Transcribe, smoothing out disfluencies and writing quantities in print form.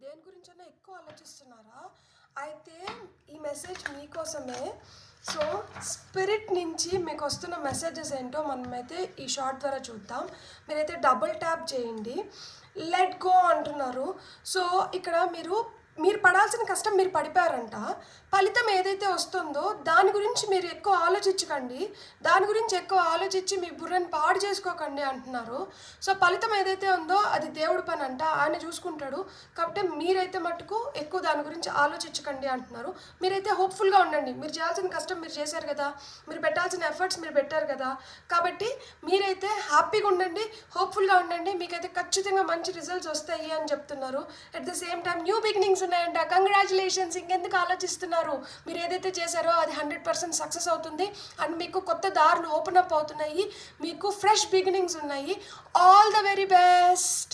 దేని గురించైనా ఎక్కువ ఆలోచిస్తున్నారా? అయితే ఈ మెసేజ్ మీకోసమే. సో స్పిరిట్ నుంచి మీకు వస్తున్న మెసేజెస్ ఏంటో మనమైతే ఈ షార్ట్ ద్వారా చూద్దాం. మీరైతే డబుల్ ట్యాప్ చేయండి. లెట్ గో అంటున్నారు. సో ఇక్కడ మీరు పడాల్సిన కష్టం మీరు పడిపోయారంట. ఫలితం ఏదైతే వస్తుందో దాని గురించి మీరు ఎక్కువ ఆలోచించకండి, దాని గురించి ఎక్కువ ఆలోచించి మీ బుర్రని పాడు చేసుకోకండి అంటున్నారు. సో ఫలితం ఏదైతే ఉందో అది దేవుడి పని అంట, ఆయన చూసుకుంటాడు. కాబట్టి మీరైతే మటుకు ఎక్కువ దాని గురించి ఆలోచించకండి అంటున్నారు. మీరైతే హోప్ఫుల్గా ఉండండి. మీరు చేయాల్సిన కష్టం మీరు చేశారు కదా, మీరు పెట్టాల్సిన ఎఫర్ట్స్ మీరు పెట్టారు కదా, కాబట్టి మీరైతే హ్యాపీగా ఉండండి, హోప్ఫుల్గా ఉండండి. మీకైతే ఖచ్చితంగా మంచి రిజల్ట్స్ వస్తాయి అని చెప్తున్నారు. At the same time new beginnings ఉన్నాయంట. కంగ్రాచులేషన్స్. ఇంకెందుకు ఆలోచిస్తున్నారు? మీరు ఏదైతే చేశారో అది 100% సక్సెస్ అవుతుంది. అండ్ మీకు కొత్త దారులు ఓపెన్ అప్ అవుతున్నాయి. మీకు ఫ్రెష్ బిగినింగ్స్ ఉన్నాయి. All the very best.